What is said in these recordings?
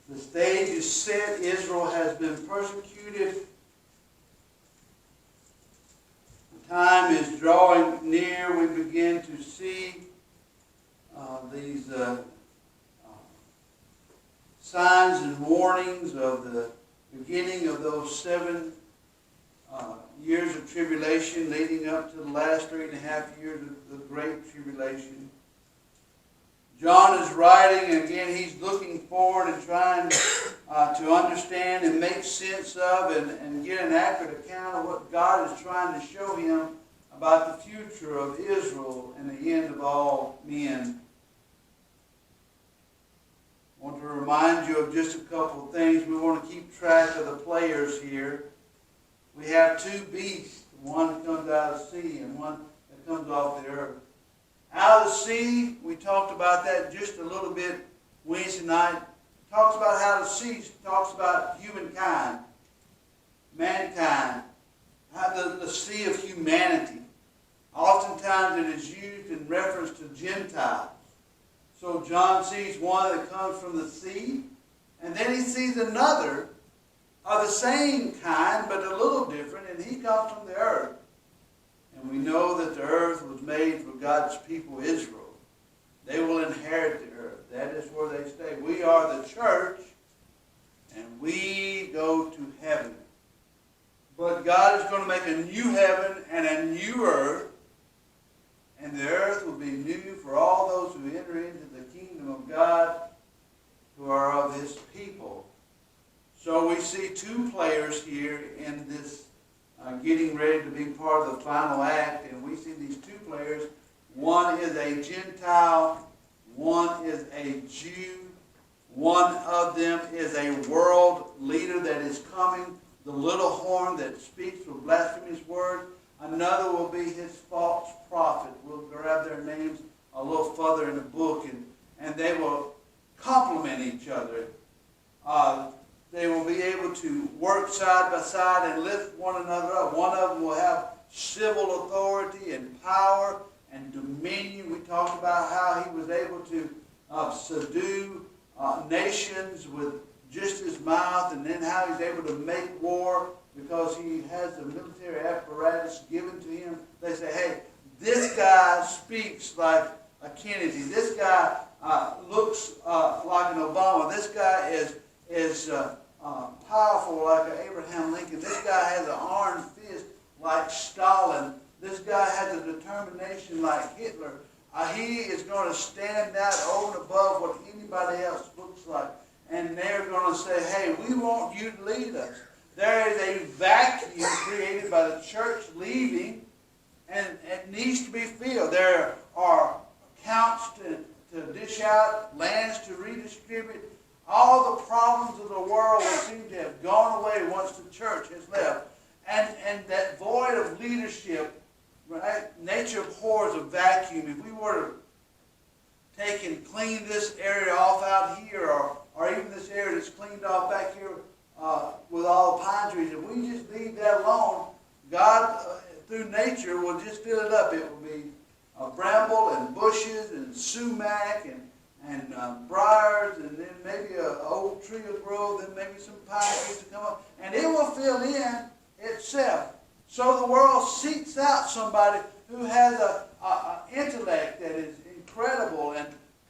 The stage is set. Israel has been persecuted. The time is drawing near. We begin to see these signs and warnings of the beginning of those 7 years of tribulation leading up to the last 3.5 years of the Great Tribulation. John is writing, and again, he's looking forward and trying to understand and make sense of and get an accurate account of what God is trying to show him about the future of Israel and the end of all men. I want to remind you of just a couple of things. We want to keep track of the players here. We have 2 beasts, one that comes out of the sea and one that comes off the earth. Out of the sea, we talked about that just a little bit Wednesday night. Talks about how the sea talks about humankind, mankind, how the sea of humanity. Oftentimes it is used in reference to Gentiles. So John sees one that comes from the sea, and then he sees another of the same kind, but a little different, and he comes from the earth. And we know that the earth was made for God's people, Israel. They will inherit the earth. That is where they stay. We are the church, and we go to heaven. But God is going to make a new heaven and a new earth, and the earth will be new for all those who enter into the kingdom of God, who are of his people. So we see 2 players here in this getting ready to be part of the final act, and we see these 2 players. One is a Gentile, one is a Jew, one of them is a world leader that is coming, the little horn that speaks with blasphemous words. Another will be his false prophet. We'll grab their names a little further in the book, and they will complement each other. They will be able to work side by side and lift one another up. One of them will have civil authority and power and dominion. We talked about how he was able to subdue nations with just his mouth, and then how he's able to make war because he has the military apparatus given to him. They say, hey, this guy speaks like a Kennedy. This guy looks like an Obama. This guy is powerful like an Abraham Lincoln. This guy has an iron fist like Stalin. This guy has a determination like Hitler. He is going to stand out over and above what anybody else looks like. And they're going to say, hey, we want you to lead us. There is a vacuum created by the church leaving, and it needs to be filled. There are accounts to dish out, lands to redistribute. All the problems of the world will seem to have gone away once the church has left. And that void of leadership, right? Nature abhors a vacuum. If we were to take and clean this area off out here, or even this area that's cleaned off back here with all the pine trees, if we just leave that alone, God, through nature, will just fill it up. It will be bramble and bushes and sumac and briars, and then maybe an old tree will grow, then maybe some pine trees will come up, and it will fill in itself. So the world seeks out somebody who has an intellect that is incredible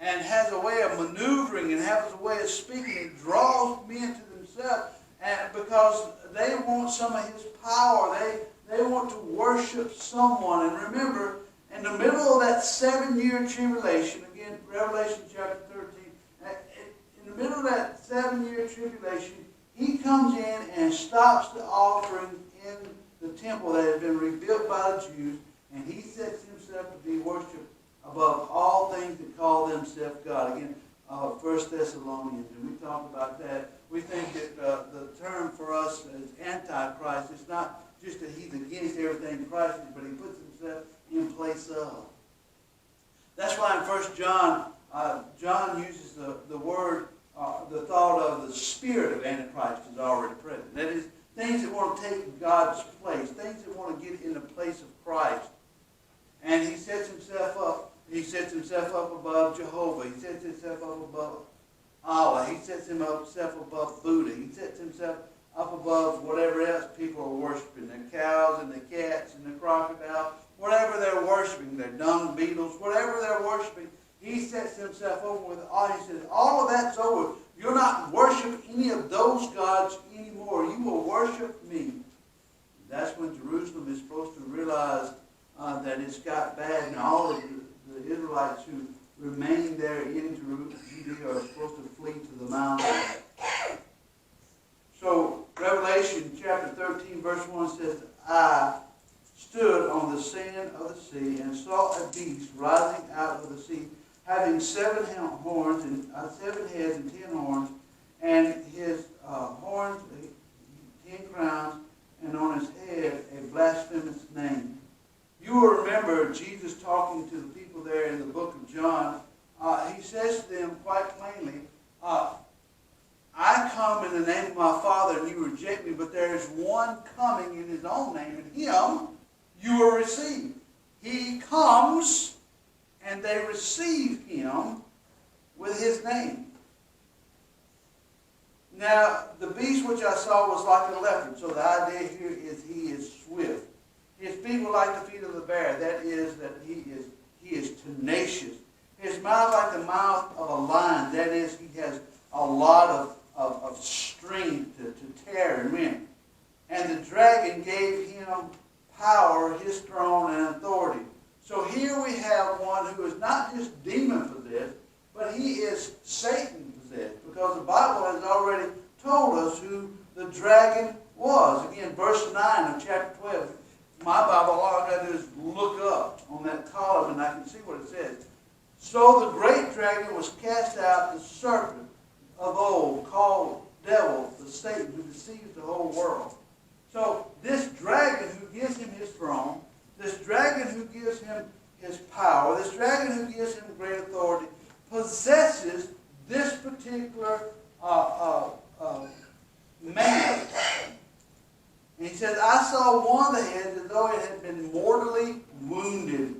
and has a way of maneuvering and has a way of speaking. It draws men to themselves, and because they want some of his power. They want to worship someone. And remember, in the middle of that 7-year tribulation, again, Revelation chapter 13, in the middle of that 7-year tribulation, he comes in and stops the offering in the temple that had been rebuilt by the Jews, and he sets himself to be worshipped above all things that call themselves God. Again, 1 Thessalonians, and we talk about that. We think that the term for us is Antichrist. It's not just that he's against everything Christ is, but he puts himself in place of. That's why in 1 John, John uses the word, the thought of the spirit of Antichrist is already present. That is, things that want to take God's place, things that want to get in the place of Christ. And he sets himself up. He sets himself up above Jehovah. He sets himself up above Allah. He sets himself above Buddha. He sets himself up above whatever else people are worshiping. The cows and the cats and the crocodile, whatever they're worshiping, their dung beetles, whatever they're worshiping, he sets himself over with all. He says, all of that's over. You'll not worship any of those gods anymore. You will worship me. That's when Jerusalem is supposed to realize that it's got bad, and all of the Israelites who remain there in Judea are supposed to flee to the mountains. So Revelation chapter 13 verse 1 says, I stood on the sand of the sea and saw a beast rising out of the sea, having 7 horns and 7 heads and 10 horns, and his horns 10 crowns, and on his head a blasphemous name. You will remember Jesus talking to the people there in the book of John. He says to them quite plainly, I come in the name of my Father, and you reject me, but there is one coming in his own name, and him you will receive. He comes, and they receive him with his name. Now, the beast which I saw was like a leopard, so the idea here is he is swift. His feet were like the feet of the bear. That is, that he is tenacious. His mouth like the mouth of a lion. That is, he has a lot of strength to tear and rend. And the dragon gave him power, his throne, and authority. So here we have one who is not just demon possessed, but he is Satan possessed, because the Bible has already told us who the dragon was. Again, verse 9 of chapter 12. My Bible, all I've got to do is look up on that column and I can see what it says. So the great dragon was cast out, the serpent of old, called devil, the Satan, who deceives the whole world. So this dragon who gives him his throne, this dragon who gives him his power, this dragon who gives him great authority, possesses this particular man. And he says, I saw one of the heads as though it had been mortally wounded,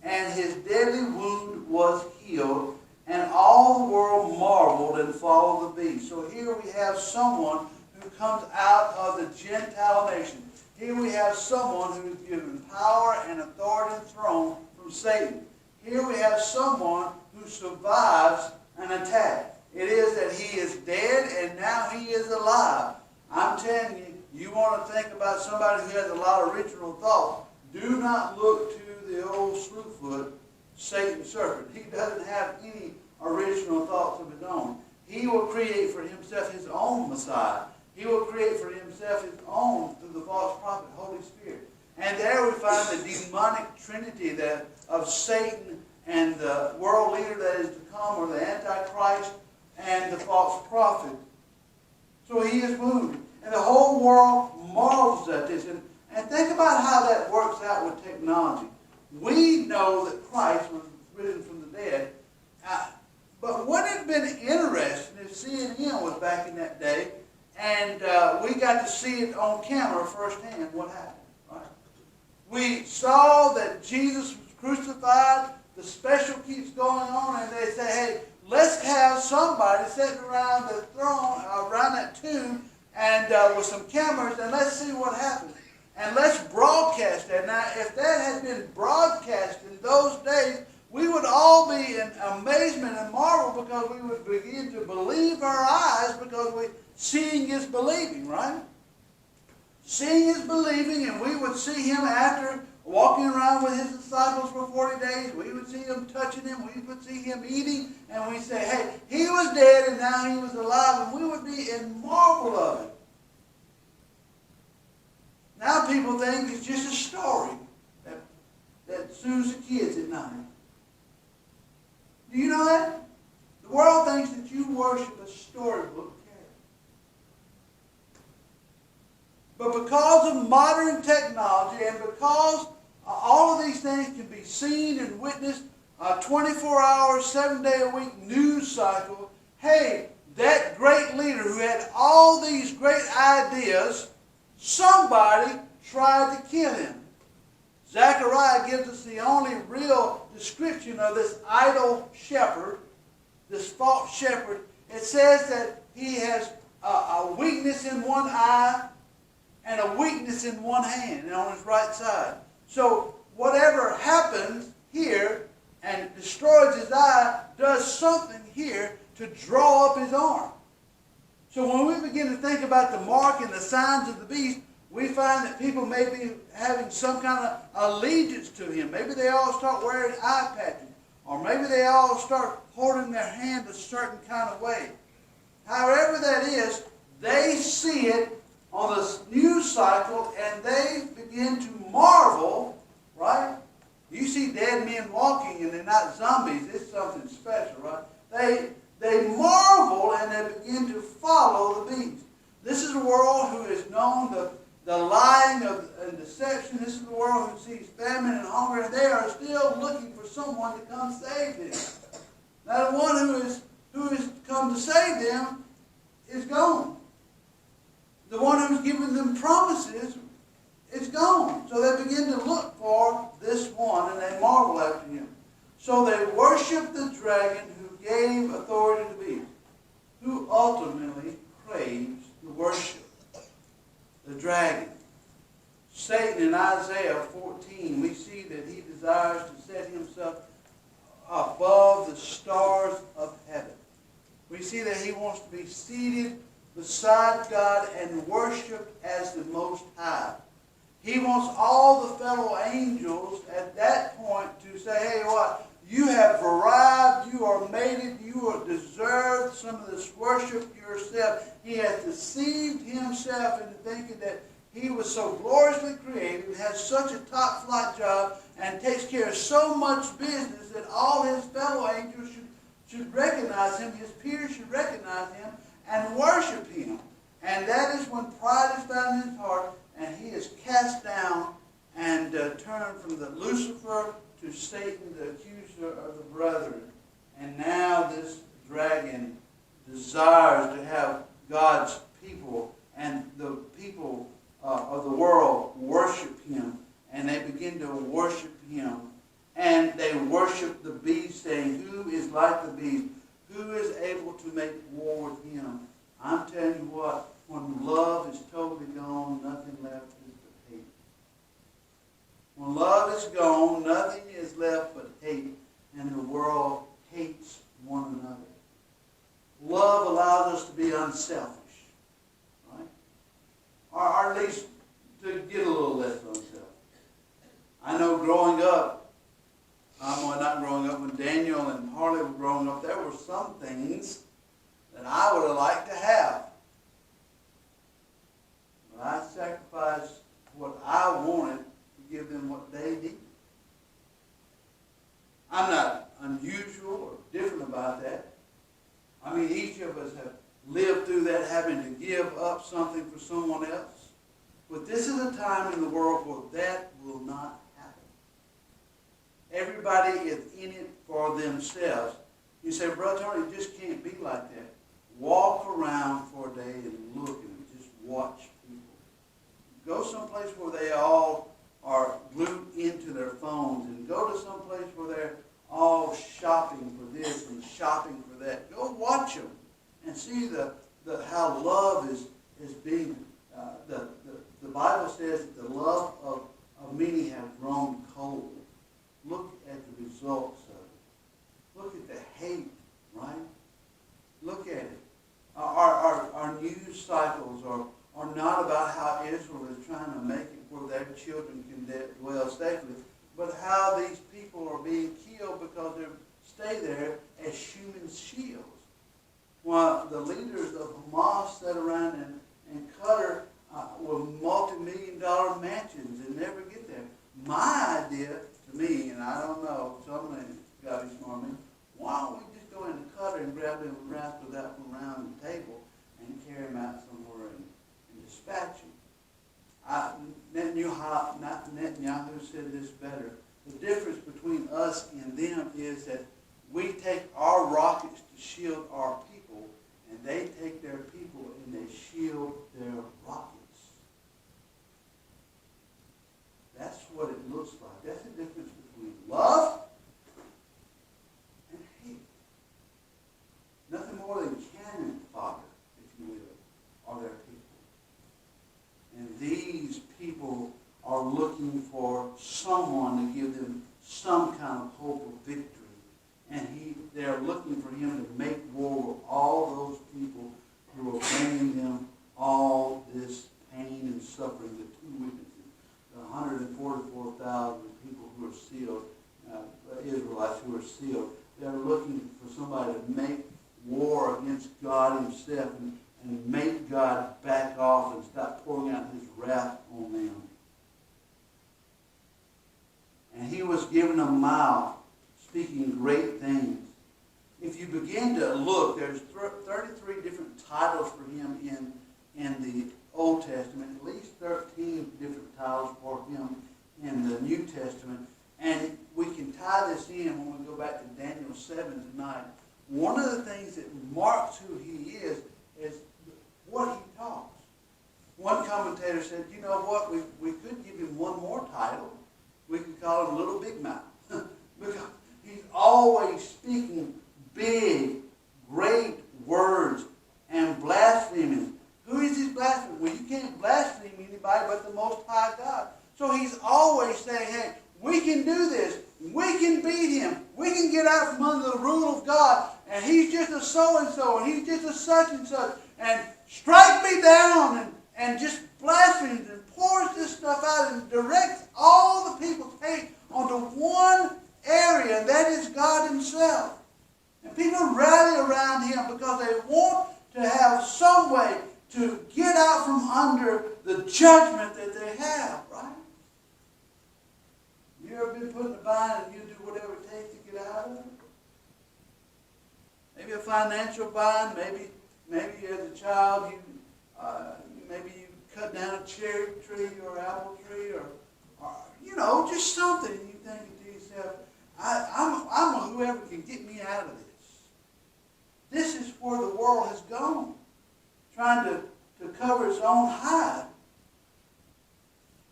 and his deadly wound was healed, and all the world marveled and followed the beast. So here we have someone who comes out of the Gentile nation. Here we have someone who is given power and authority and throne from Satan. Here we have someone who survives an attack. It is that he is dead and now he is alive. I'm telling you, you want to think about somebody who has a lot of original thoughts, do not look to the old slewfoot, Satan serpent. He doesn't have any original thoughts of his own. He will create for himself his own Messiah. He will create for himself his own through the false prophet, Holy Spirit. And there we find the demonic trinity of Satan and the world leader that is to come, or the Antichrist and the false prophet. So he is moved. And the whole world marvels at this. And think about how that works out with technology. We know that Christ was risen from the dead. But wouldn't it have been interesting if CNN was back in that day and we got to see it on camera firsthand what happened? Right? We saw that Jesus was crucified. The special keeps going on, and they say, hey, let's have somebody sitting around the throne, around that tomb, and with some cameras, and let's see what happens. And let's broadcast that. Now, if that had been broadcast in those days, we would all be in amazement and marvel, because we would begin to believe our eyes, because seeing is believing, right? Seeing is believing, and we would see him after walking around with his disciples for 40 days. We would see him touching him. We would see him eating, and we say, hey, he was dead and now he was alive, and we would be in marvel of it. Now people think it's just a story that soothes the kids at night. Do you know that? The world thinks that you worship a storybook character. But because of modern technology, and because all of these things can be seen and witnessed, 24 hours, 7-day-a-week news cycle, hey, that great leader who had all these great ideas, somebody tried to kill him. Zechariah gives us the only real description of this idol shepherd, this false shepherd, it says that he has a weakness in one eye and a weakness in one hand and on his right side. So whatever happens here and destroys his eye does something here to draw up his arm. So when we begin to think about the mark and the signs of the beast, we find that people may be having some kind of allegiance to him. Maybe they all start wearing eye patches. Or maybe they all start holding their hand a certain kind of way. However that is, they see it on the news cycle and they begin to marvel, right? You see dead men walking and they're not zombies. It's something special, right? They marvel and they begin to follow the beast. This is a world who has known the lying and deception. This is the world who sees famine and hunger, and they are still looking for someone to come save them. Now the one who has come to save them is gone. The one who's given them promises is gone. So they begin to look for this one, and they marvel after him. So they worship the dragon who gave authority to the beast, who ultimately craves the worship. The dragon. Satan in Isaiah 14, we see that he desires to set himself above the stars of heaven. We see that he wants to be seated beside God and worshipped as the Most High. He wants all the fellow angels at that point to say, hey, what? You have arrived, you are made it, you are deserved some of this worship yourself. He has deceived himself into thinking that he was so gloriously created and has such a top flight job and takes care of so much business that all his fellow angels should recognize him, his peers should recognize him and worship him. And that is when pride is found in his heart and he is cast down and turned from the Lucifer to Satan, the accuser of the brethren. And now this dragon desires to have God's people and the people of the world worship him. And they begin to worship him. And they worship the beast, saying, who is like the beast? Who is able to make war with him? I'm telling you what, when love is totally gone, nothing left is but hate. When love is gone, nothing is left but hate, and the world hates one another. Love allows us to be unselfish, right? Or at least to get a little less unselfish. I know growing up, well, not growing up, when Daniel and Harley were growing up, there were some things that I would have liked to have. But I sacrificed what I wanted to give them what they needed. I'm not unusual or different about that. I mean, each of us have lived through that, having to give up something for someone else. But this is a time in the world where that will not happen. Everybody is in it for themselves. You say, Brother Tony, it just can't be like that. Walk around for a day and look and just watch people. Go someplace where they all are glued into their phones, and go to some place where they're all shopping for this and shopping for that. Go watch them and see how love is being. The Bible says that the love of many have grown cold. Look at the results of it. Look at the hate, right? Look at it. Our news cycles are not about how Israel is trying to make it where their children can dwell safely, but how these people are being killed because they stay there as human shields. While the leaders of Hamas sat around and Qatar with multi-million-dollar mansions and never get there. My idea, to me, and I don't know, somebody got to be smart me, why don't we just go into Qatar and grab them and wrap that one around the table and carry them out somewhere and dispatch them? Netanyahu said this better. The difference between us and them is that we take our rockets to shield our people, and they take their people and they shield their rockets. That's what it looks like. That's the difference between love and hate. Nothing more than cat God himself and make God back off and stop pouring out his wrath on them. And he was given a mouth, speaking great things. If you begin to look, there's 33 different titles for him in the Old Testament, at least 13 different titles for him in the New Testament. And we can tie this in when we go back to Daniel 7 tonight. One of the things that marks who he is what he talks. One commentator said, you know what, we could give him one more title. We could call him Little Big Mouth. Because he's always speaking big, great words and blaspheming. Who is he blaspheming? Well, you can't blaspheme anybody but the Most High God. So he's always saying, hey, we can do this. We can beat him. We can get out from under the rule of God. And he's just a so-and-so. And he's just a such-and-such. And strike me down. And just blasphemes and pours this stuff out and directs all the people's hate onto one area. And that is God himself. And people rally around him because they want to have some way to get out from under the judgment that they have, right? You ever been put in a bind and you do whatever it takes to get out of it? Maybe a financial bind. Maybe as a child maybe you cut down a cherry tree or apple tree or just something. You think to yourself, I'm whoever can get me out of this. This is where the world has gone, trying to cover its own hide.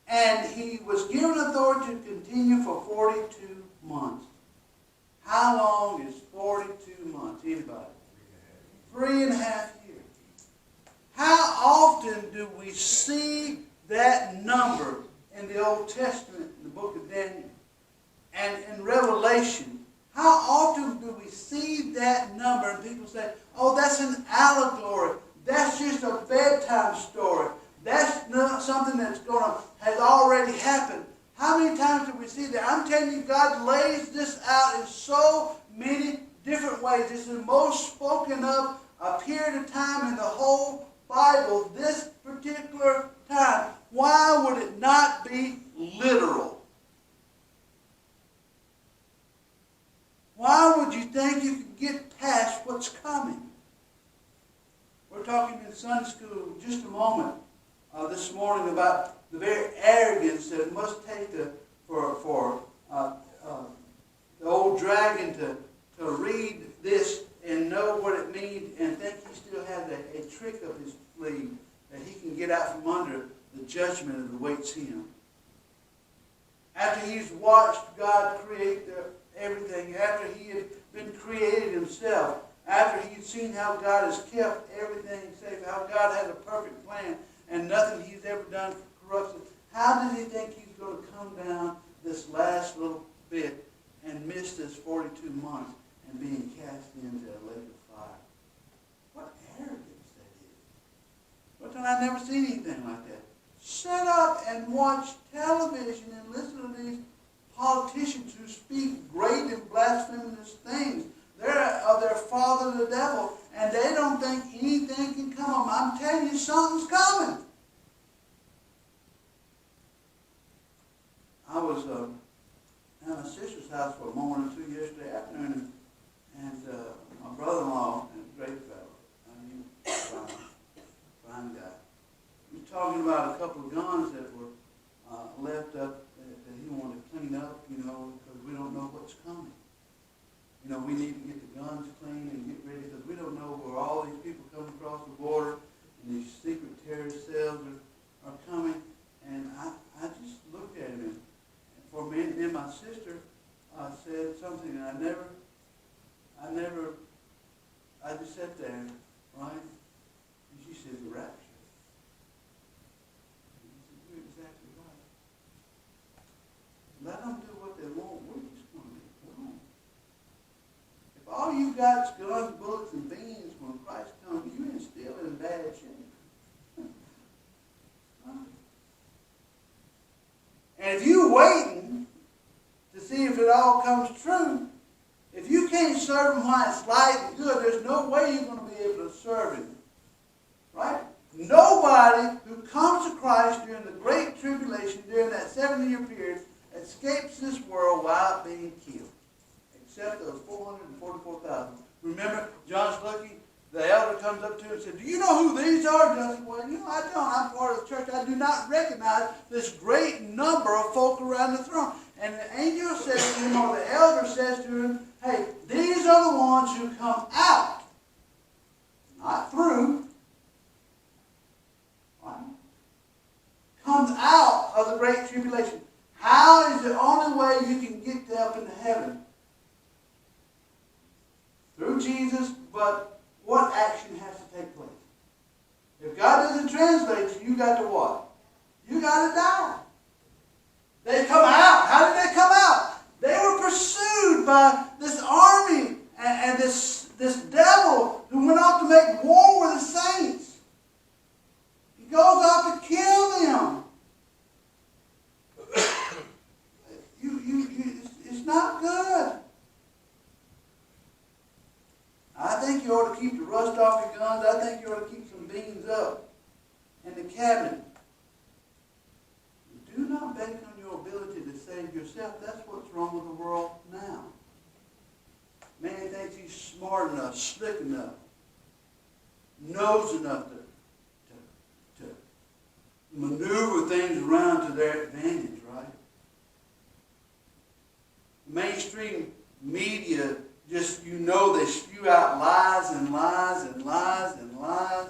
And he was given authority to continue for 42 months. How long is 42 months? Anybody? 3.5 years. How often do we see that number in the Old Testament, in the book of Daniel, and in Revelation? How often do we see that number and people say, oh, that's an allegory. That's just a bedtime story. That's not something that's has already happened. How many times do we see that? I'm telling you, God lays this out in so many different ways. It's the most spoken of a period of time in the whole Bible, this particular time. Why would it not be literal? Why would you think you could get past what's coming? We're talking in Sunday school just a moment this morning about the very arrogance that it must take for the old dragon to read this and know what it means and think he still has a trick up his sleeve that he can get out from under the judgment that awaits him. After he's watched God create everything, after he had been created himself, after he'd seen how God has kept everything safe, how God has a perfect plan, and nothing he's ever done corrupts it, how did he think he's going to come down this last little bit and miss this 42 months and being cast into a lake of fire? What arrogance that is. But then I've never seen anything like that. Shut up and watch television and listen to these politicians who speak great and blasphemous things. They're of their father the devil, and they don't think anything can come of them. I'm telling you, something's coming. I was at my sister's house for a moment or two yesterday afternoon, and my brother-in-law, a great fellow, fine guy, he was talking about a couple of guns that were left up that he wanted to clean up, because we don't know what's coming. We need to get the guns clean and get ready because we don't know where all these people come across the border and these secret terrorist cells are coming. And I just looked at him, and for me and my sister said something, and I just sat there, right? And she said, the rapture. And I said, you're exactly right. Let them do what they want. We're just going to get going. If all you got is guns, bullets, and beans when Christ comes, you're still in bad shape. And if you're waiting to see if it all comes true, if you can't serve him while it's light and good, there's no way you're going to be be able to serve Him. Right? Nobody who comes to Christ during the Great Tribulation, during that 70-year period, escapes this world without being killed. Except those 444,000. Remember, John Slucky, the elder, comes up to him and said, "Do you know who these are?" John said, "Well, I don't. I'm part of the church. I do not recognize this great number of folk around the throne." And the angel says to him, or the elder says to him, "Hey, these are the ones who come out, not through. Right? Comes out of the Great Tribulation. How is the only way you can get up into heaven? Through Jesus, but what action has to take place? If God doesn't translate you, you got to what? You got to die. They come out. How did they come out? They were pursued by this army and this devil who went off to make war with the saints. He goes off to kill them. It's not good. I think you ought to keep the rust off your guns. I think you ought to keep some beans up in the cabinet. Do not bank on your ability to save yourself. That's what's wrong with the world now. Man thinks he's smart enough, slick enough, knows enough to maneuver things around to their advantage, right? Mainstream media, just, they spew out lies and lies and lies and lies.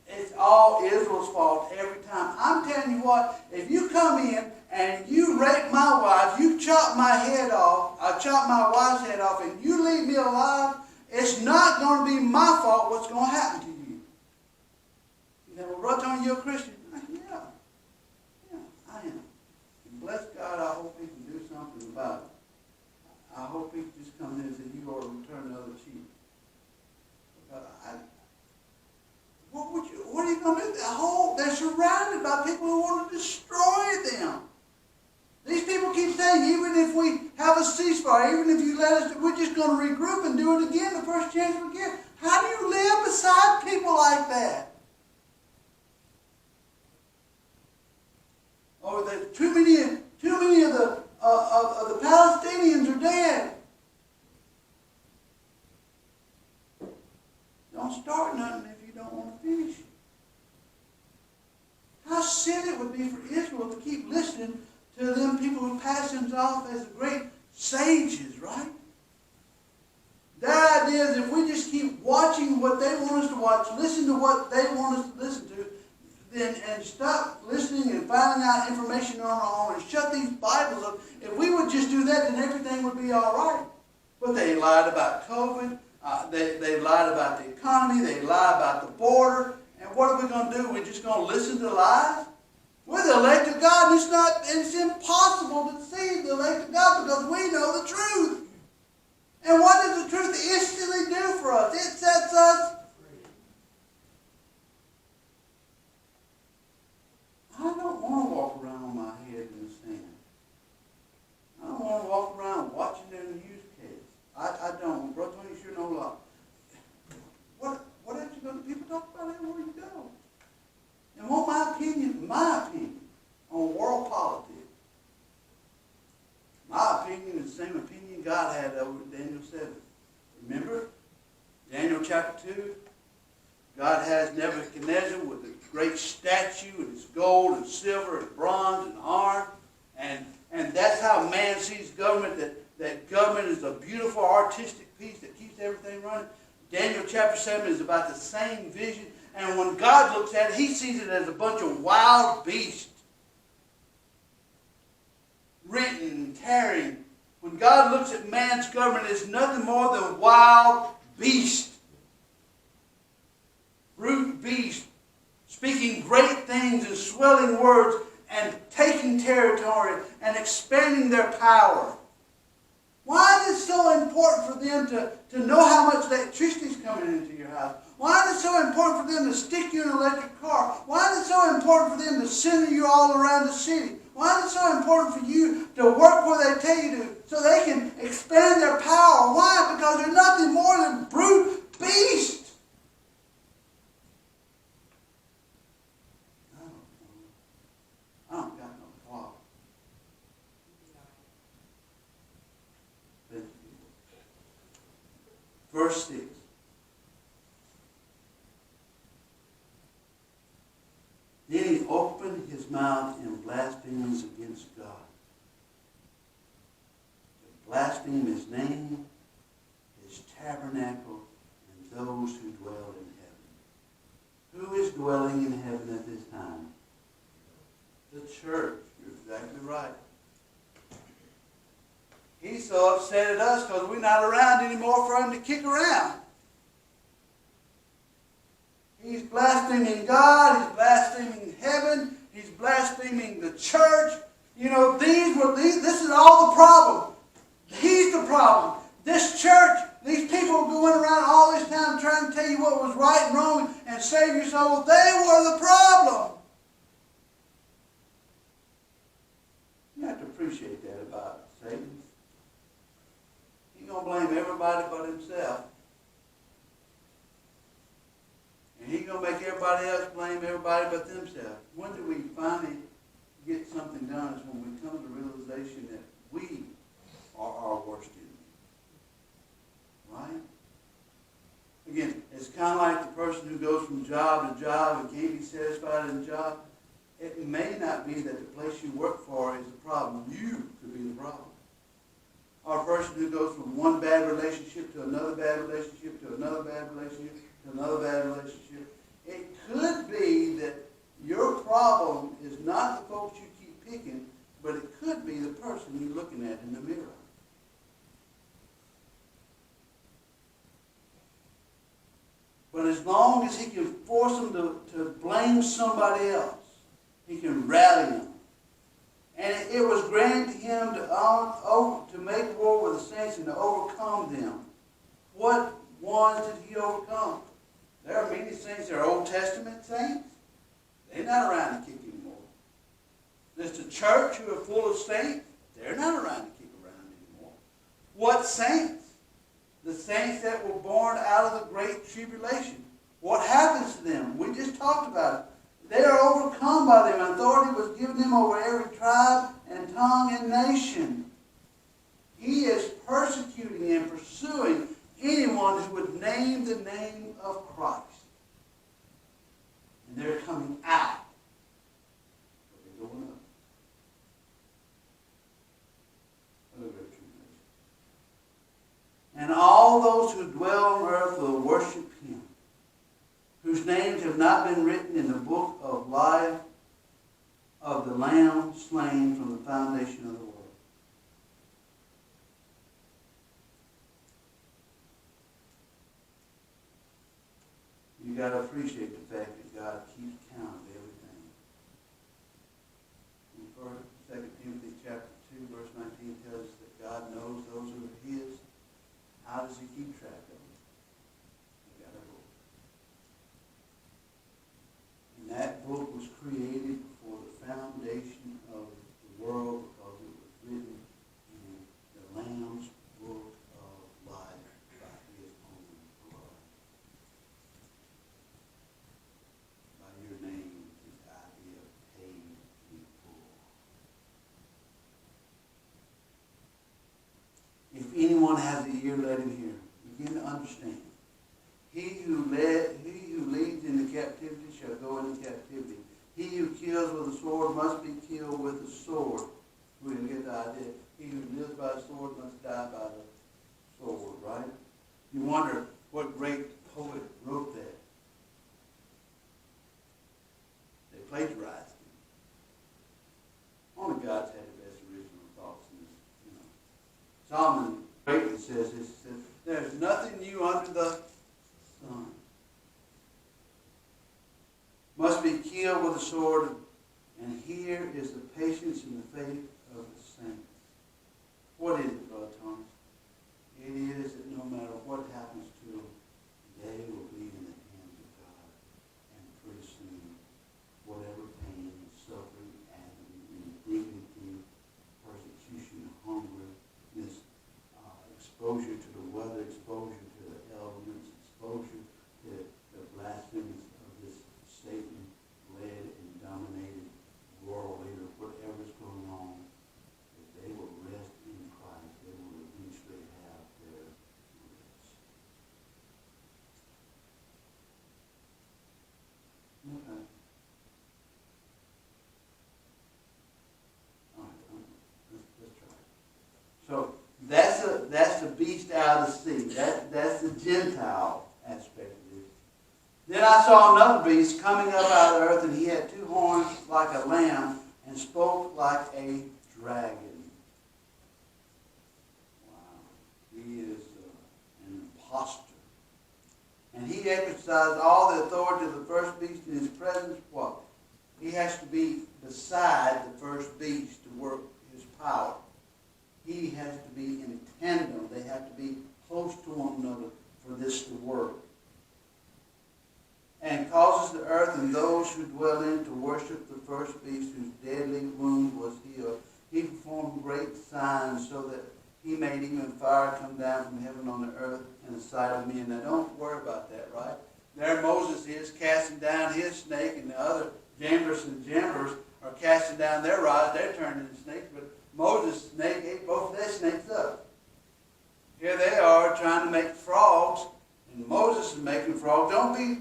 It's all Israel's fault every time. I'm telling you what, if you come in and you rape my wife, you chop my head off, I chop my wife's head off, and you leave me alive, it's not going to be my fault what's going to happen to you. You say, "Well, Brother Tony, you're a Christian." Yeah, I am. And bless God, I hope He can do something about it. I hope He just comes in and says, "You ought to return the other cheek." What are you going to do? They're surrounded by people who want to destroy them. These people keep saying, even if we have a ceasefire, even if you let us, we're just going to regroup and do it again the first chance we get. How do you live beside people like that? Or that too many of the Palestinians are dead. Don't start nothing if you don't want to finish it. How silly it would be for Israel to keep listening to them people who pass themselves off as the great sages, right? Their idea is if we just keep watching what they want us to watch, listen to what they want us to listen to, and stop listening and finding out information on our own and shut these Bibles up, if we would just do that, then everything would be all right. But they lied about COVID. They lied about the economy. They lied about the border. And what are we going to do? We're just going to listen to lies? We're the elect of God. It's impossible to deceive the elect of God because we know the truth. And what does the truth instantly do for us? It sets us free. I don't want to walk around on my head in the sand. I don't want to walk around watching their newscasts. I don't. Brother Tony, you sure know a lot. What else you going to people talk about everywhere you go? And what my opinion on world politics. My opinion is the same opinion God had over Daniel 7. Remember? Daniel chapter 2. God has Nebuchadnezzar with a great statue and his gold and silver and bronze and iron. And that's how man sees government, that government is a beautiful artistic piece that keeps everything running. Daniel chapter 7 is about the same vision. And when God looks at it, He sees it as a bunch of wild beasts. Renting and tearing. When God looks at man's government, it's nothing more than wild beasts. Brute beasts. Speaking great things and swelling words and taking territory and expanding their power. Why is it so important for them to know how much electricity is coming into your house? Why is it so important for them to stick you in an electric car? Why is it so important for them to send you all around the city? Why is it so important for you to work where they tell you to so they can expand their power? Why? Because they're nothing more than brute beasts. Verse 6. Then he opened his mouth in blasphemies against God. To blaspheme his name, his tabernacle, and those who dwell in heaven. Who is dwelling in heaven at this time? The church. You're exactly right. He's so upset at us because we're not around anymore for him to kick around. He's blaspheming God. He's blaspheming heaven. He's blaspheming the church. You know, this is all the problem. He's the problem. This church, these people going around all this time trying to tell you what was right and wrong and save your soul, they were the problem. You have to appreciate that about Satan. He's going to blame everybody but himself. And he's going to make everybody else blame everybody but themselves. When do we finally get something done is when we come to the realization that we are our worst enemy. Right? Again, it's kind of like the person who goes from job to job and can't be satisfied in the job. It may not be that the place you work for is the problem. You could be the problem. Or a person who goes from one bad relationship to another bad relationship to another bad relationship to another bad relationship. It could be that your problem is not the folks you keep picking, but it could be the person you're looking at in the mirror. But as long as he can force them to blame somebody else, he can rally them. And it was granted to him to make war with the saints and to overcome them. What ones did he overcome? There are many saints that are Old Testament saints. They're not around to kick anymore. There's the church who are full of saints. They're not around to kick around anymore. What saints? The saints that were born out of the great tribulation. What happens to them? We just talked about it. They are overcome by them. Authority was given them over every tribe and tongue and nation. He is persecuting and pursuing anyone who would name the name of Christ. And they're coming out. But they're going up. Other great tribulation. And all those who dwell on earth will worship him, whose names have not been written in the book of life of the Lamb slain from the foundation of the world. You got to appreciate the fact that God keeps count of everything. In 2 Timothy chapter 2, verse 19 tells us that God knows those who are his. How does he keep track of them? He got a book. And that book was created before the foundation of the world because it was written in the Lamb's book of life by his own blood. By your name, his idea paid in full. If anyone has an ear, let him hear. Begin to understand. He who leads into captivity shall go into captivity. He who kills with a sword must be killed with a sword. We can get the idea. He who lives by the sword must die by the sword, right? You wonder what great poet wrote that. They plagiarized him. Only God's had the best original thoughts in this, Solomon greatly says this. He says, there's nothing new under the sun. Must be killed with a sword, and here is the patience and the faith of the saints. What is it, Brother Thomas? It is that no matter what happens to them, they will be in the hands of God. And pretty soon, whatever pain, suffering, agony, indignity, persecution, hunger, this exposure to the weather, exposure to the elements, exposure to the blasphemies of this Satan-led and dominated world leader, whatever's going on, if they will rest in Christ, they will eventually have their rest. That's the beast out of the sea. That's the Gentile aspect of this. Then I saw another beast coming up out of the earth, and he had two horns like a lamb, and spoke like a dragon. Wow. He is an impostor. And he exercised all the authority of the first beast in his presence. What? He has to be beside the first beast to work his power. He has to be in tandem. They have to be close to one another for this to work. And causes the earth and those who dwell in to worship the first beast whose deadly wound was healed. He performed great signs so that he made even fire come down from heaven on the earth in the sight of men. Now don't worry about that, right? There Moses is casting down his snake, and the other Jambres and Jambres are casting down their rods. They're turning into snakes, but Moses' snake ate both of their snakes up. Here they are trying to make frogs, and Moses is making frogs. Don't be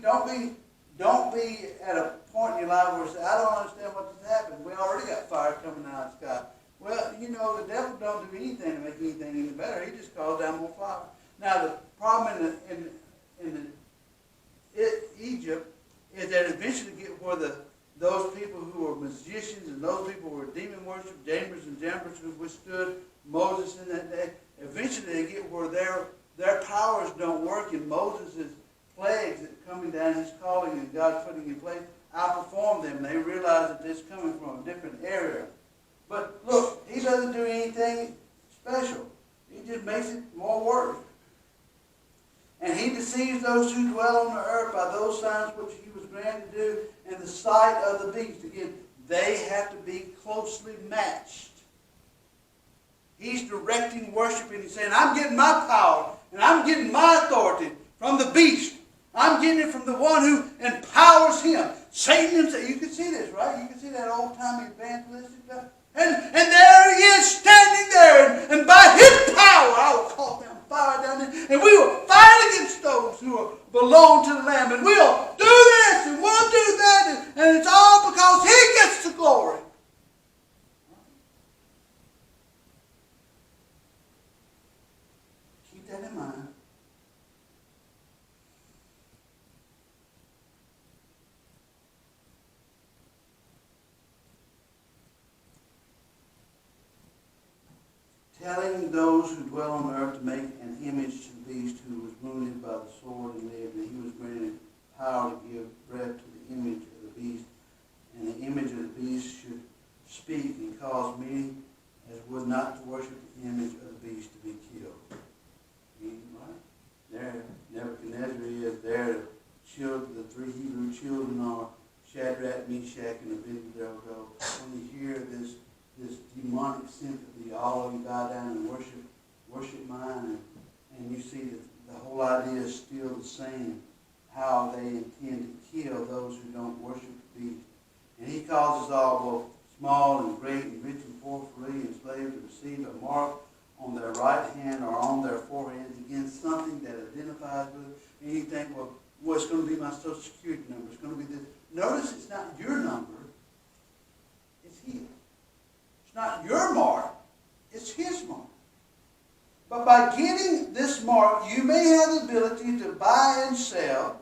at a point in your life where you say, I don't understand what just happened. We already got fire coming out of the sky. Well, you know, the devil don't do anything to make anything any better. He just calls down more fire. Now, the problem in Egypt is that eventually get where those people who were magicians and those people who were demon worship, Jambres and Jambres who withstood Moses in that day, eventually they get where their powers don't work, and Moses' plagues that are coming down, his calling and God putting in place, outperform them. They realize that it's coming from a different area. But look, he doesn't do anything special. He just makes it more work. And he deceives those who dwell on the earth by those signs which he was granted to do in the sight of the beast. Again, they have to be closely matched. He's directing worship, and he's saying, I'm getting my power and I'm getting my authority from the beast. I'm getting it from the one who empowers him. Satan himself. You can see this, right? You can see that old-timey evangelistic stuff. And there he is standing there, and by his power I will call down fire down there, and we will fight against those who belong to the Lamb, and we'll do this, and we'll do that, and it's all because he gets the glory. Keep that in mind. Telling those who dwell on the earth to make an image to the beast who was wounded by the sword and lived, and he was granted power to give breath to the image of the beast, and the image of the beast should speak and cause many as would not to worship the image of the beast to be killed. Right? There, Nebuchadnezzar is there. The three Hebrew children are Shadrach, Meshach, and Abednego. When you hear this demonic sympathy, all of you bow down and worship mine, and you see that the whole idea is still the same, how they intend to kill those who don't worship the beast. And he causes all, both small and great, and rich and poor, free and slave, to receive a mark on their right hand or on their foreheads, again, something that identifies with it. And you think, well, it's going to be my Social Security number. It's going to be this. Notice it's not your number. It's his. It's not your mark. It's his mark. But by getting this mark, you may have the ability to buy and sell.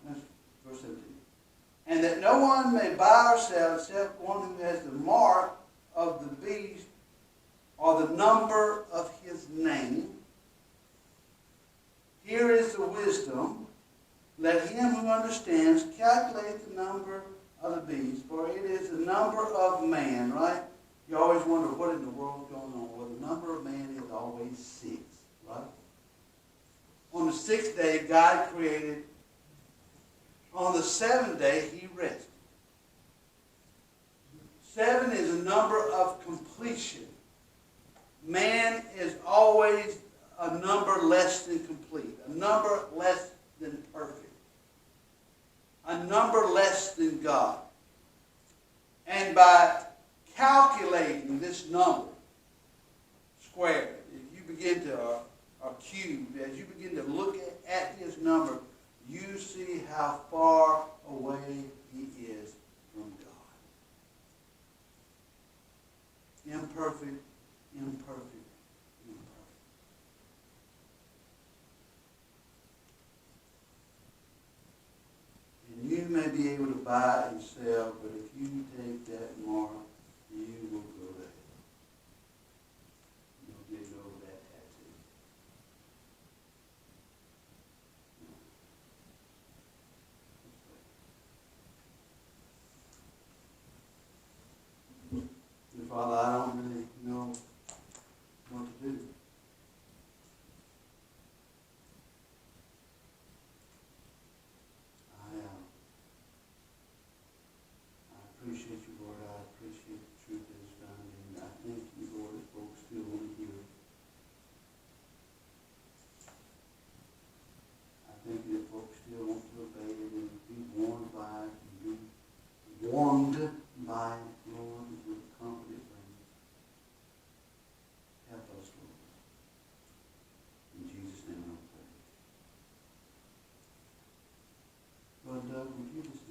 That's verse 17. And that no one may buy or sell except one who has the mark of the beast or the number of his name. Here is the wisdom. Let him who understands calculate the number of the beast, for it is the number of man, right? You always wonder what in the world is going on. Well, the number of man is always 6, right? On the 6th day, God created. On the 7th day, he rested. 7 is a number of completion. Man is always a number less than complete, a number less than perfect, a number less than God. And by calculating this number squared, if you begin to, or cubed, as you begin to look at his number, you see how far away he is from God. Imperfect, imperfect, imperfect. And you may be able to buy it yourself, but if you take that mark, you will go to hell. You'll get over that tattoo. Dear Father, I don't really know what to do. I appreciate you, Lord. I appreciate the truth that is found in you. I thank you, Lord, that folks still want to hear it. I thank you that folks still want to obey it and be warned by it and be warmed by it, Lord, with the comfort it brings. Help us, Lord. In Jesus' name I pray. Lord, would you just